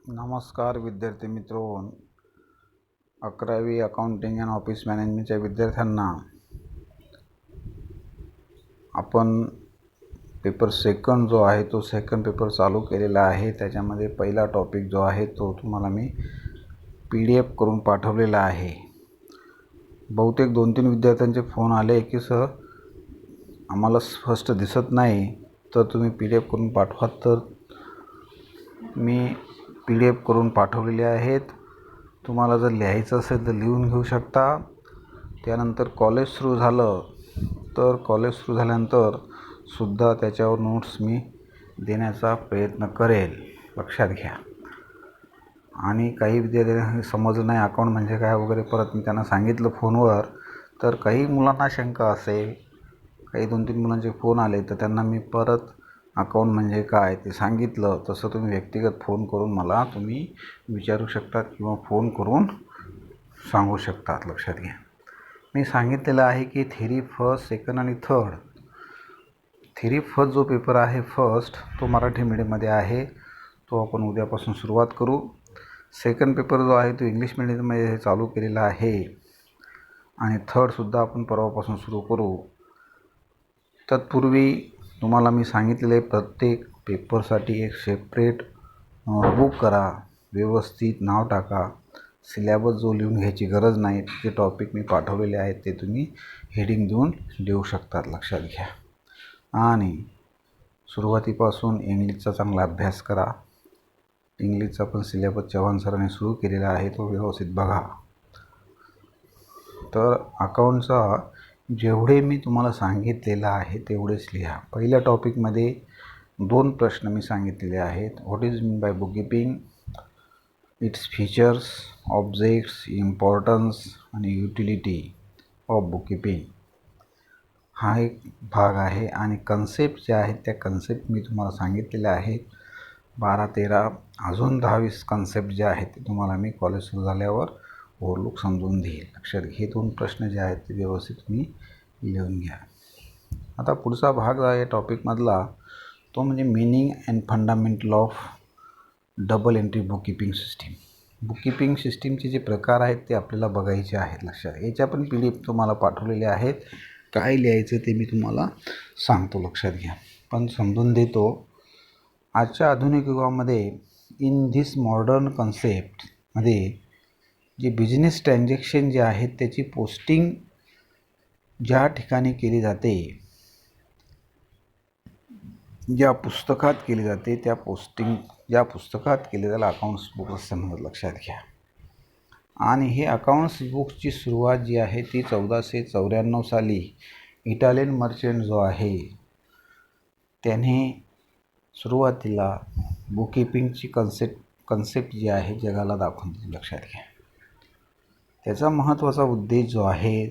नमस्कार विद्यार्थी मित्रो. 11वी अकाउंटिंग अँड ऑफिस मॅनेजमेंटच्या विद्यार्थ्यांना आपण पेपर सेकंड जो आहे तो सेकंड पेपर चालू केलेला आहे. त्याच्यामध्ये पहिला टॉपिक जो आहे तो तुम्हाला मी PDF करून पाठवलेला आहे. बहुतेक 2-3 विद्यार्थ्यांचे फोन आले की सर आम्हाला स्पष्ट दिसत नाही, तर तुम्ही PDF करून पाठवा. तर मी PDF करून पाठवलेले आहेत. तुम्हाला जर लिहायचं असेल तर लिहून घेऊ शकता. त्यानंतर कॉलेज सुरू झालं तर कॉलेज सुरू झाल्यानंतर सुद्धा त्याच्यावर नोट्स मी देण्याचा प्रयत्न करेल, लक्षात घ्या. आणि काही विद्यार्थ्यांना समजलं नाही अकाउंट म्हणजे काय वगैरे, परत मी त्यांना सांगितलं फोनवर. तर काही मुलांना शंका असेल, काही 2-3 मुलांचे फोन आले, तर त्यांना मी परत अकाउंट म्हणजे काय ते सांगितलं. तसं तुम्ही व्यक्तिगत फोन करून मला तुम्ही विचारू शकतात किंवा फोन करून सांगू शकतात, लक्षात घ्या. मी सांगितलेलं आहे की थेरी फर्स्ट, सेकंड आणि थर्ड. थेरी फर्स्ट जो पेपर आहे फर्स्ट, तो मराठी मीडियममध्ये आहे, तो आपण उद्यापासून सुरुवात करू. सेकंड पेपर जो आहे तो इंग्लिश मीडियममध्ये चालू केलेला आहे आणि थर्डसुद्धा आपण परवापासून सुरू करू. तत्पूर्वी तुम्हाला मी सांगितलेले प्रत्येक पेपरसाठी एक सेपरेट नोटबुक करा, व्यवस्थित नाव टाका. सिलॅबस जो लिहून घ्यायची गरज नाही, जे टॉपिक मी पाठवलेले आहेत ते तुम्ही हेडिंग देऊन देऊ शकतात, लक्षात घ्या. आणि सुरुवातीपासून इंग्लिशचा चांगला अभ्यास करा. इंग्लिशचा पण सिलॅबस चव्हाण सरांनी सुरू केलेला आहे, तो व्यवस्थित बघा. तर अकाउंटचा जेवढे मी तुम्हाला सांगितलेलं आहे तेवढेच लिहा. पहिल्या टॉपिकमध्ये 2 प्रश्न मी सांगितलेले आहेत. What is mean bye bookkeeping, its features, objects, importance आणि युटिलिटी ऑफ बुककीपिंग, हा एक भाग आहे. आणि कन्सेप्ट ज्या आहेत त्या कन्सेप्ट मी तुम्हाला सांगितलेल्या आहेत. 12-13 अजून 10-20 कन्सेप्ट जे आहेत ते तुम्हाला मी कॉलेज सुरू झाल्यावर ओव्हरलुक समजून देईल, लक्षात घे. 2 प्रश्न जे आहेत ते व्यवस्थित तुम्ही लिहून घ्या. आता पुढचा भाग आहे टॉपिकमधला, तो म्हणजे meaning and fundamental of double entry bookkeeping system. Bookkeeping सिस्टीमचे जे प्रकार आहेत ते आपल्याला बघायचे आहेत, लक्षात. याच्या पण PDF तुम्हाला पाठवलेले आहेत. काय लिहायचं ते मी तुम्हाला सांगतो, लक्षात घ्या. पण समजून देतो. आजच्या आधुनिक युगामध्ये इन धिस मॉडर्न कन्सेप्टमध्ये जे बिझनेस ट्रान्झॅक्शन जे आहेत त्याची पोस्टिंग ज्या ठिकाणी केली जाते, ज्या पुस्तकात केली जाते, त्या पोस्टिंग ज्या पुस्तकात केले त्याला अकाउंट्स बुक असं म्हणतात, लक्षात घ्या. आणि हे अकाउंट्स बुकची सुरुवात जी आहे ती 1494 साली इटालियन मर्चंट जो आहे त्याने सुरुवातीला बुककीपिंगची कन्सेप्ट जी आहे जगाला दाखवून दिली, लक्षात घ्या. त्याचा महत्त्वाचा उद्देश जो आहे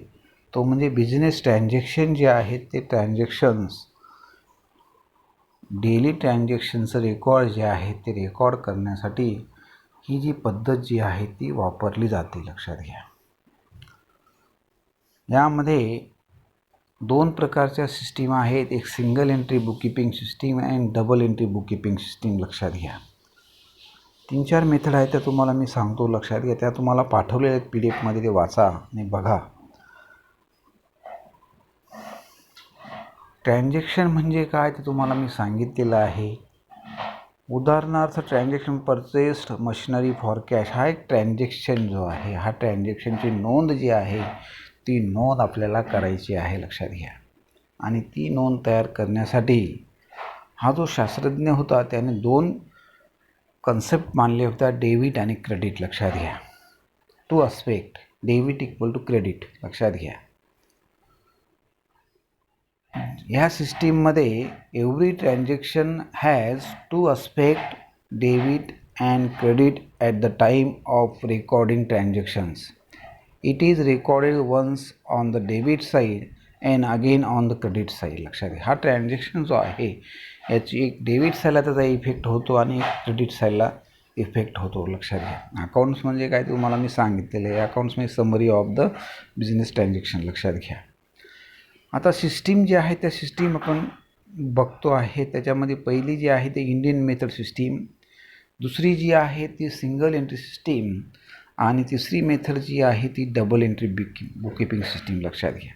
तो म्हणजे बिझनेस ट्रान्झॅक्शन जे आहेत ते ट्रान्झॅक्शन्स, डेली ट्रान्झॅक्शनचं रेकॉर्ड जे आहे ते रेकॉर्ड करण्यासाठी ही जी पद्धत जी आहे ती वापरली जाते, लक्षात घ्या. यामध्ये 2 प्रकारच्या सिस्टीम आहेत, एक single entry bookkeeping system and double entry bookkeeping system, लक्षात घ्या. 3-4 मेथड आहेत त्या तुम्हाला मी सांगतो, लक्षात घ्या. त्या तुम्हाला पाठवलेल्या आहेत PDFमध्ये, ते वाचा आणि बघा. ट्रान्झॅक्शन म्हणजे काय ते तुम्हाला मी सांगितलेलं आहे. उदाहरणार्थ transaction purchased machinery for cash, हा एक ट्रान्झॅक्शन जो आहे, हा ट्रान्झॅक्शनची नोंद जी आहे ती नोंद आपल्याला करायची आहे, लक्षात घ्या. आणि ती नोंद तयार करण्यासाठी हा जो शास्त्रज्ञ होता त्याने 2 कन्सेप्ट मानले होत्या, डेबिट आणि क्रेडिट, लक्षात घ्या. 2 aspect, debit equal to credit, लक्षात घ्या. ह्या सिस्टीममध्ये every transaction has 2 aspect, debit and credit at the time of recording transactions. It is recorded once on the debit side and again on the credit side, लक्षात घ्या. हा transaction जो आहे याची एक डेबिट साईडला त्याचा इफेक्ट होतो आणि एक क्रेडिट साईडला इफेक्ट होतो, लक्षात घ्या. अकाउंट्स म्हणजे काय तुम्हाला मी सांगितलेलं आहे. अकाउंट्स म्हणजे summary of the business transaction, लक्षात घ्या. आता सिस्टीम जी आहे त्या सिस्टीम आपण बघतो आहे. त्याच्यामध्ये पहिली जी आहे ते इंडियन मेथड सिस्टीम, दुसरी जी आहे ती सिंगल एंट्री सिस्टीम आणि तिसरी मेथड जी आहे ती डबल एंट्री बुककीपिंग सिस्टीम लक्षात घ्या.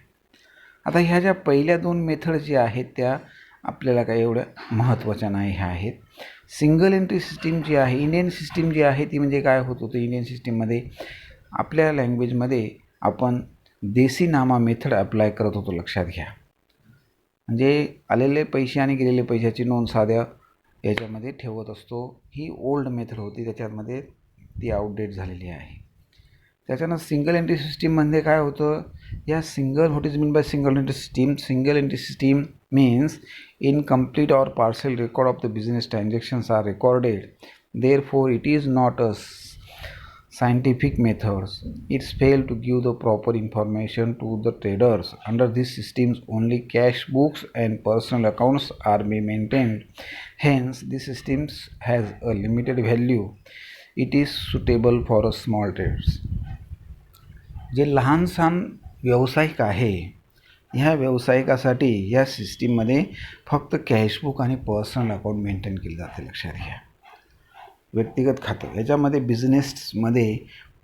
आता ह्या ज्या पहिल्या दोन मेथड ज्या आहेत त्या आपल्याला काही एवढ्या महत्त्वाच्या नाही ह्या आहेत. सिंगल एंट्री सिस्टीम जी आहे, इंडियन सिस्टीम जी आहे ती म्हणजे काय होत होतं, इंडियन सिस्टीममध्ये आपल्या लँग्वेजमध्ये आपण देसी नामा मेथड अप्लाय करत होतो लक्षात घ्या. म्हणजे आलेले पैसे आणि गेलेले पैशाची नोंद साध्या याच्यामध्ये ठेवत असतो. ही ओल्ड मेथड होती, त्याच्यामध्ये ती आउटडेट झालेली आहे. त्याच्यानं सिंगल एंट्री सिस्टीममध्ये काय होतं, या single what is mean by single entry system. Single entry system means incomplete or partial record of the business transactions are recorded. Therefore, it is not a scientific method. It's failed to give the proper information to the traders. Under these systems, only cash books and personal accounts are being maintained. Hence, this system has a limited value. It is suitable for a small traders. जे लहान सहान व्यावसायिक आहे ह्या व्यावसायिकासाठी या सिस्टीममध्ये फक्त cashbook आणि पर्सनल अकाउंट मेंटेन केले जाते लक्षात घ्या. व्यक्तिगत खातं याच्यामध्ये बिझनेसमध्ये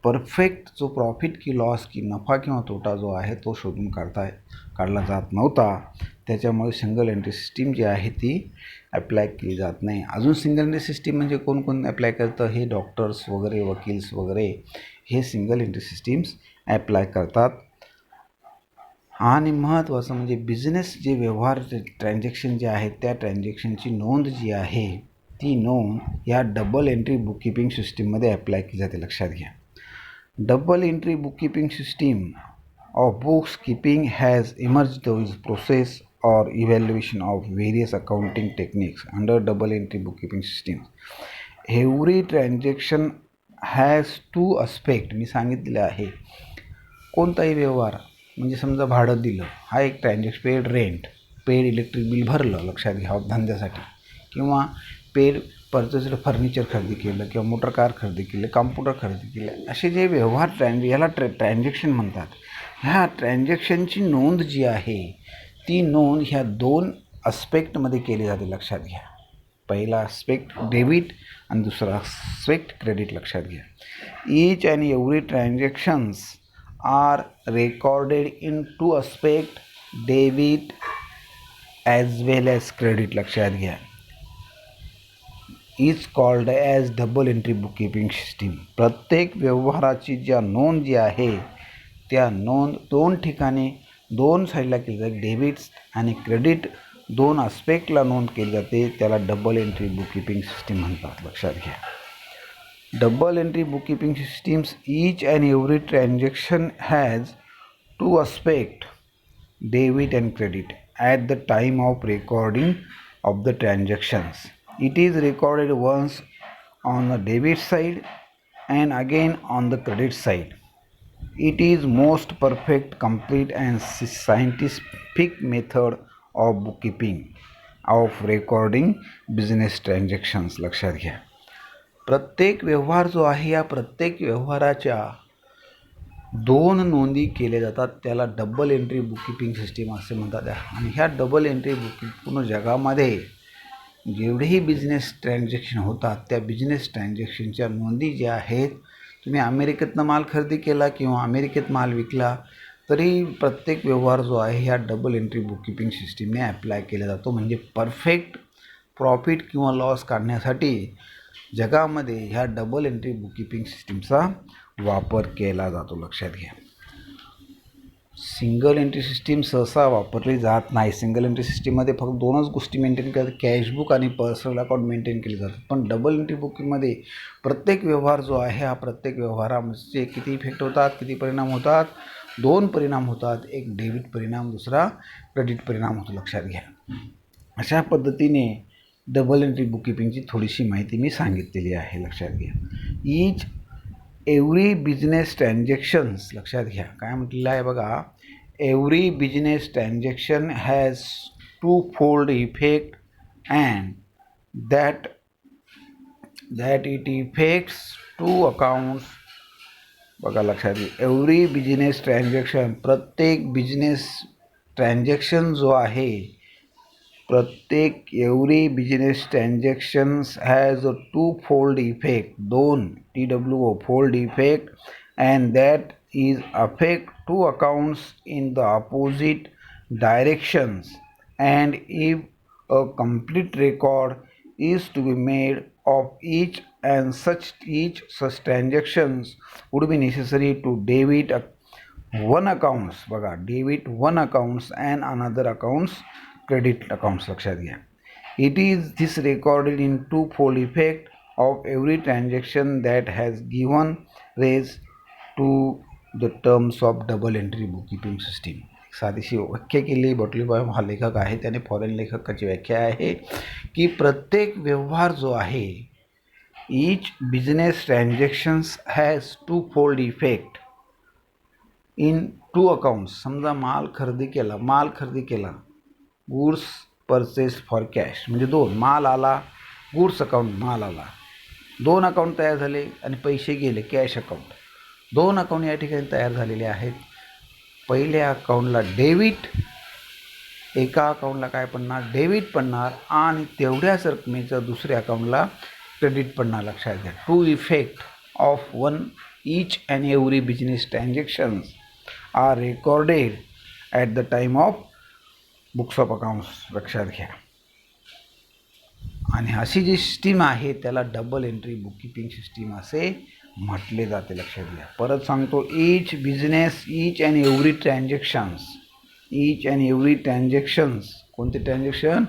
परफेक्ट जो प्रॉफिट की लॉस की नफा किंवा तोटा जो आहे तो शोधून काढला जात नव्हता. त्याच्यामुळे सिंगल एंट्री सिस्टीम जी आहे ती अप्लाय केली जात नाही. अजून सिंगल एंट्री सिस्टीम म्हणजे कोण कोण अप्लाय करतं, हे डॉक्टर्स वगैरे, वकील्स वगैरे हे सिंगल एंट्री सिस्टीम्स अप्लाय करतात. आणि महत्त्वाचं म्हणजे बिझनेस जे व्यवहार ट्रान्झॅक्शन जे आहेत त्या ट्रान्झॅक्शनची नोंद जी आहे ती नोंद या डबल एंट्री बुककीपिंग सिस्टीममध्ये अप्लाय केली जाते लक्षात घ्या. Double entry bookkeeping system of books keeping has emerged with process or evaluation of various accounting techniques under double entry bookkeeping system. Every transaction has two aspect. मी सांगितलेलं आहे कोणताही व्यवहार म्हणजे समजा भाडं दिलं हा एक transaction, paid rent, paid electric bill भरलं लक्षात घ्या धंद्यासाठी, किंवा पेड परचेस्ड फर्निचर खरेदी केलं किंवा मोटर कार खरेदी केलं, कॉम्प्युटर खरेदी केलं, असे जे व्यवहार याला ट्रान्झॅक्शन म्हणतात. ह्या ट्रान्झॅक्शनची नोंद जी आहे ती नोंद ह्या दोन आस्पेक्टमध्ये केली जाते लक्षात घ्या. पहिला आस्पेक्ट डेबिट आणि दुसरा आस्पेक्ट क्रेडिट लक्षात घ्या. Each and every transactions are recorded in two aspect, debit as well as credit लक्षात घ्या. Is called as double entry bookkeeping system. प्रत्येक व्यवहाराची ज्या नोंद जी आहे त्या नोंद दोन ठिकाणी दोन साईडला केली जाते. डेबिट्स आणि क्रेडिट दोन आस्पेक्टला नोंद केली जाते, त्याला डबल एंट्री बुककीपिंग सिस्टीम म्हणतात लक्षात घ्या. Double entry bookkeeping systems each and every transaction has two aspect, debit and credit at the time of recording of the transactions. It is recorded once on the debit side and again on the credit side. It is most perfect, complete and scientific method of bookkeeping of recording business transactions. लक्षात घ्या. प्रत्येक व्यवहार जो आहे या प्रत्येक व्यवहाराच्या दोन नोंदी केल्या जातात, त्याला डबल एंट्री बुककीपिंग सिस्टीम असे म्हणतात. आणि ह्या डबल एंट्री बुककीपिंग पूर्ण जगामध्ये जेवढेही बिझनेस ट्रान्झॅक्शन होतात त्या बिझनेस ट्रान्झॅक्शनच्या नोंदी ज्या आहेत, तुम्ही अमेरिकेतनं माल खरेदी केला किंवा अमेरिकेत माल विकला तरी प्रत्येक व्यवहार जो आहे ह्या डबल एंट्री बुककीपिंग सिस्टीमने अप्लाय केला जातो. म्हणजे परफेक्ट प्रॉफिट किंवा लॉस काढण्यासाठी जगामध्ये ह्या डबल एंट्री बुककीपिंग सिस्टीमचा वापर केला जातो लक्षात घ्या. सिंगल एंट्री सिस्टीम सहसा वापरली जात नाही. सिंगल एंट्री सिस्टीममध्ये फक्त दोनच गोष्टी मेंटेन करतात, कॅशबुक आणि पर्सनल अकाउंट मेंटेन केले जातात. पण डबल एंट्री बुकिंगमध्ये प्रत्येक व्यवहार जो आहे हा प्रत्येक व्यवहारामध्ये किती इफेक्ट होतात, किती परिणाम होतात, दोन परिणाम होतात. एक डेबिट परिणाम, दुसरा क्रेडिट परिणाम होतो लक्षात घ्या. अशा पद्धतीने डबल एंट्री बुककीपिंगची थोडीशी माहिती मी सांगितलेली आहे लक्षात घ्या. ईच एव्हरी बिझनेस ट्रान्झॅक्शन्स लक्षात घ्या काय म्हटलेलं आहे बघा. Every business transaction has two fold effect and that it effects two accounts. बघा लक्षात घ्या. एव्हरी बिझनेस ट्रान्झॅक्शन, प्रत्येक बिझनेस ट्रान्झॅक्शन जो आहे प्रत्येक every business transactions has a two fold effect, दोन TWO fold effect, and that is affect two accounts in the opposite directions, and if a complete record is to be made of each such transactions would be necessary to debit one accounts, बघा debit one accounts and another accounts credit accounts, लक्षात घ्या. It is this recorded in two-fold effect of every transaction that has given rise to the terms of double entry bookkeeping system. साधीशी व्याख्या केली. बॉटलीबॉय हा लेखक आहे, त्याने foreign लेखकाची व्याख्या आहे की प्रत्येक व्यवहार जो आहे, each business transactions has two fold effect in two accounts. समजा माल खरेदी केला, गुड्स परचेस फॉर कॅश, म्हणजे दोन माल आला, गुड्स अकाउंट माल आला, दोन अकाउंट तयार झाले आणि पैसे गेले कॅश अकाउंट. दोन अकाउंट या ठिकाणी तयार झालेले आहेत. पहिल्या अकाउंटला डेबिट, एका अकाउंटला काय पडणार, डेबिट पडणार, आणि तेवढ्याच रकमेचं दुसऱ्या अकाउंटला क्रेडिट पडणार. लक्षात घ्या. Two effect of one each and every business transactions are recorded at the time of books of accounts. लक्षात घ्या. आणि अशी जी सिस्टीम आहे त्याला डबल एंट्री बुककीपिंग सिस्टीम असे म्हटले जाते. लक्षात घ्या. परत सांगतो, ईच अँड एव्हरी ट्रान्झॅक्शन्स, कोणते transaction,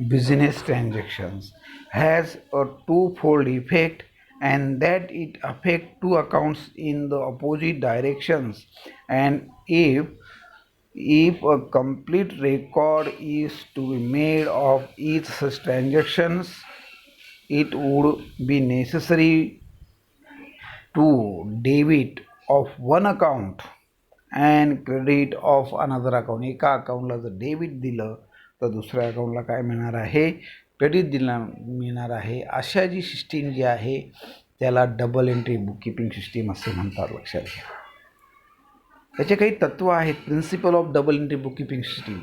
business transactions, has a two fold effect and that it affect two accounts in the opposite directions, and if a complete record is to be made of each such transactions, it would be necessary to debit of one account and credit of another account. एका अकाउंटला जर debit दिलं तर दुसऱ्या अकाउंटला काय मिळणार आहे, क्रेडिट मिळणार आहे. अशा जी सिस्टीम जी आहे त्याला डबल एंट्री बुककीपिंग सिस्टीम असे म्हणतात. लक्षात घ्या. त्याचे काही तत्त्व आहेत. Principle of double entry bookkeeping system.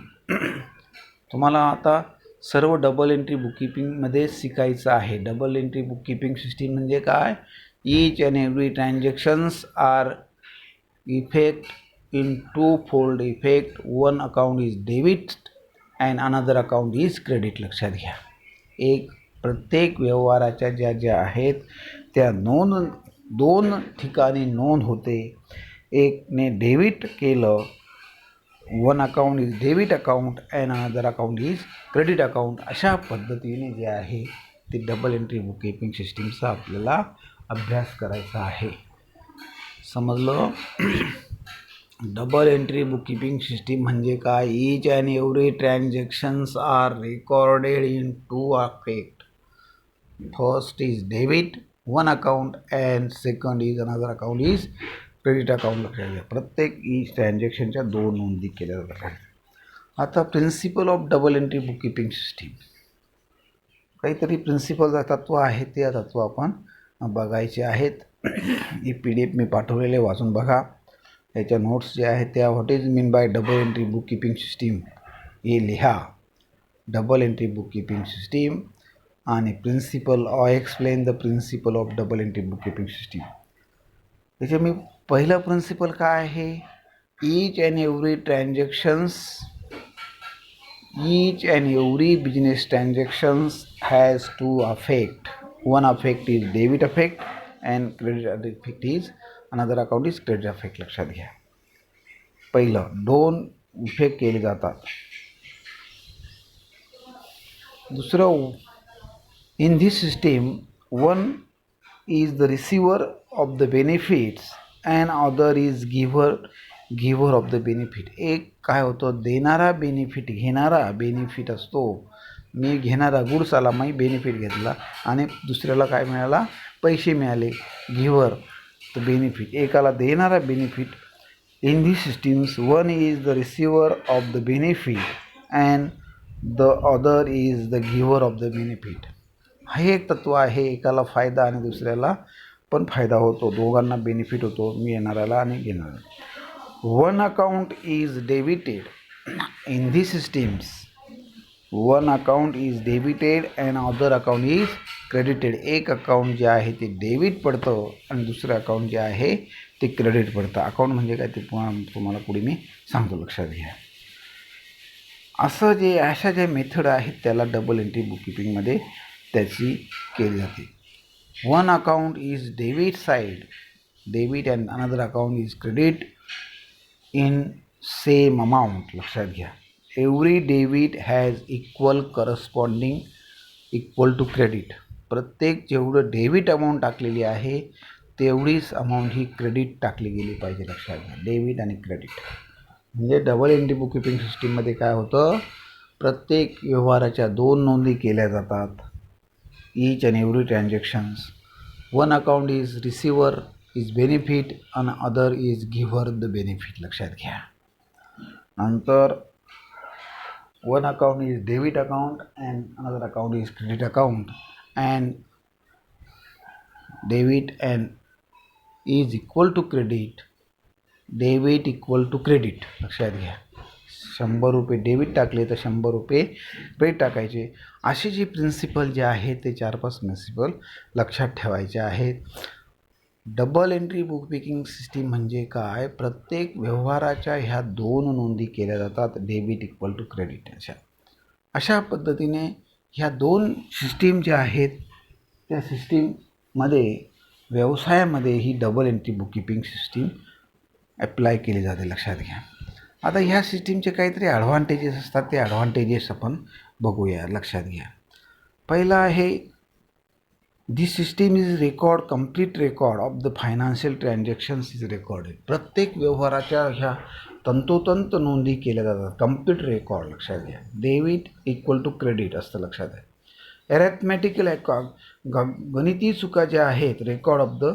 तुम्हाला आता सर्व डबल एंट्री बुककीपिंगमध्ये शिकायचं आहे. डबल एंट्री बुककीपिंग सिस्टीम म्हणजे काय, each and every transactions are effect in two fold effect. One account is debit and another account is credit. लक्षात घ्या. प्रत्येक व्यवहाराच्या ज्या आहेत त्या दोन ठिकाणी नोंद होते. एकने डेबिट केलं, one account is debit account and another account is credit account. अशा पद्धतीने जे आहे ते डबल एंट्री बुककीपिंग सिस्टीमचा आपल्याला अभ्यास करायचा आहे. समजलं. डबल एंट्री बुककीपिंग सिस्टीम म्हणजे काय, each and every transactions are recorded in two affect. First is debit one account and second is another account is credit account. लक्षात घ्या. प्रत्येक ईच ट्रान्झॅक्शनच्या दोन नोंदी केल्या जातात. आता principle of double entry bookkeeping system, काहीतरी प्रिन्सिपल तत्व आहे, ते तत्व आपण बघायचे आहेत. ही PDF मी पाठवलेले, वाचून बघा. याच्या नोट्स जे आहेत त्या what is mean by double entry bookkeeping system हे लिहा. डबल एंट्री बुककीपिंग सिस्टीम आणि principle explain the principle of double entry bookkeeping system. त्याचे मी पहिलं प्रिन्सिपल काय आहे, each and every business transactions has two affect. One affect is debit affect and credit affect is another account is credit affect. लक्षात घ्या. पहिलं दोन effect केले जातात. दुसरं, in this system one is the receiver of the benefits and other is giver of the benefit. एक काय होतं, देणारा बेनिफिट, घेणारा बेनिफिट असतो. मी घेणारा, गुड्स आला, मी बेनिफिट घेतला आणि दुसऱ्याला काय मिळाला, पैसे मिळाले. गिव्हर द बेनिफिट, एकाला देणारा benefit. In this systems one is the receiver of the benefit and the other is the giver of the benefit. हे एक तत्व आहे. एकाला फायदा आणि दुसऱ्याला पण फायदा होतो, दोघांना बेनिफिट होतो, येणाऱ्याला आणि घेणाऱ्याला. One account is debited in the systems one account is debited and other account is credited. एक अकाउंट जे आहे ते डेबिट पडतं आणि दुसरं अकाउंट जे आहे ते क्रेडिट पडतं. अकाउंट म्हणजे काय ते तुम्हाला पुढे मी सांगतो, लक्षात घ्या. अशा ज्या मेथड आहेत त्याला डबल एंट्री बुककीपिंगमध्ये त्याची केली जाते. One account is debit side, debit and another account is credit in same amount. लक्षात घ्या. Every debit has equal corresponding equal to credit. प्रत्येक जेवढं डेबिट अमाऊंट टाकलेली आहे तेवढीच अमाऊंट ही क्रेडिट टाकली गेली पाहिजे. लक्षात घ्या. डेबिट आणि क्रेडिट म्हणजे डबल एंट्री बुककीपिंग सिस्टीममध्ये काय होतं, प्रत्येक व्यवहाराच्या 2 नोंदी केल्या जातात. Each and every transactions. One account is receiver is benefit आणि other is giver the benefit. लक्षात घ्या. नंतर one account is debit account and another account is credit account and debit and is equal to credit, debit equal to credit. लक्षात घ्या. 100 रुपये debit टाकले तर 100 रुपये क्रेडिट टाकायचे. अशी जी प्रिन्सिपल जे आहे ते 4-5 प्रिन्सिपल लक्षात ठेवायचे आहेत. डबल एंट्री बुककीपिंग सिस्टीम म्हणजे काय, प्रत्येक व्यवहाराच्या ह्या 2 नोंदी केल्या जातात, डेबिट इक्वल टू क्रेडिट. अशा पद्धतीने ह्या 2 सिस्टीम ज्या आहेत त्या सिस्टीममध्ये व्यवसायामध्ये ही double entry bookkeeping system apply केली जाते. लक्षात घ्या. आता ह्या सिस्टीमचे काहीतरी ॲडव्हान्टेजेस असतात, ते ॲडव्हान्टेजेस आपण बघूया. लक्षात घ्या. पहिला आहे this system is record, complete record of the financial transactions is recorded. प्रत्येक व्यवहाराच्या ह्या तंतोतंत नोंदी केल्या जातात. Complete record. लक्षात घ्या. डेबिट इक्वल टू क्रेडिट असतं. लक्षात घ्या. ॲरेथमॅटिकल गणिती चुका ज्या आहेत record of the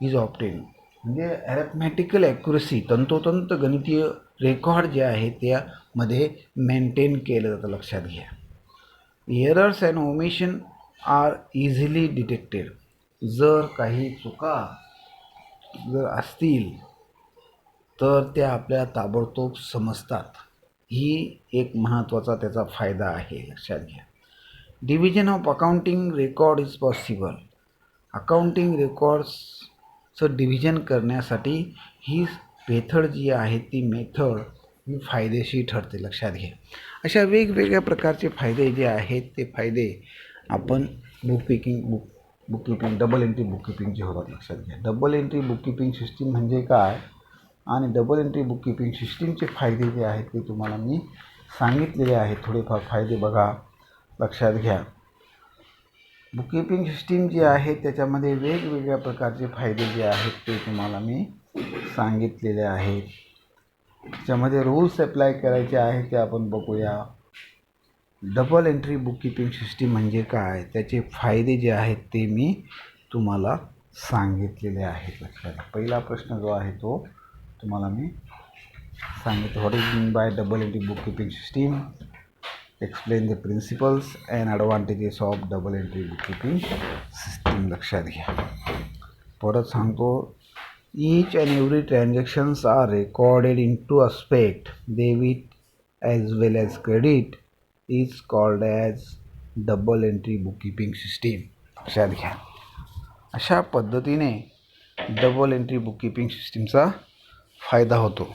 is obtain. म्हणजे ॲरेथमॅटिकल ॲक्युरसी, तंतोतंत गणितीय रेकॉर्ड जे आहे त्यामध्ये मेंटेन केलं जातं. लक्षात घ्या. Errors and omission are easily detected. जर काही चुका जर असतील तर त्या आपल्याला ताबडतोब समजतात. ही एक महत्त्वाचा त्याचा फायदा आहे. लक्षात घ्या. Division of accounting record is possible. Accounting रेकॉर्ड्सचं डिव्हिजन करण्यासाठी ही मेथड जी आहे ती मेथड ही फायदेशीर ठरते. लक्षात घ्या. अशा वेगवेगळ्या प्रकारचे फायदे जे आहेत ते फायदे आपण बुककीपिंग डबल एंट्री बुककीपिंगचे होतात. लक्षात घ्या. डबल एंट्री बुककीपिंग सिस्टीम म्हणजे काय आणि डबल एंट्री बुककीपिंग सिस्टीमचे फायदे जे आहेत ते तुम्हाला मी सांगितलेले आहेत. थोडेफार फायदे बघा. लक्षात घ्या. बुककीपिंग सिस्टीम जी आहे त्याच्यामध्ये वेगवेगळ्या प्रकारचे फायदे जे आहेत ते तुम्हाला मी सांगितलेले आहेत. त्याच्यामध्ये रूल्स अप्लाय करायचे आहेत ते आपण बघूया. डबल एंट्री बुककीपिंग सिस्टीम म्हणजे काय, त्याचे फायदे जे आहेत ते मी तुम्हाला सांगितलेले आहेत. लक्षात घ्या. पहिला प्रश्न जो आहे तो तुम्हाला मी सांगितलं. What is mean by double entry bookkeeping system, explain the principles and advantages of double entry bookkeeping system. लक्षात घ्या. परत सांगतो. Each and every transactions are recorded in two aspect, debit as well as credit is called as double entry bookkeeping system. लक्षात घ्या. अशा पद्धतीने double entry bookkeeping सिस्टीमचा फायदा होतो.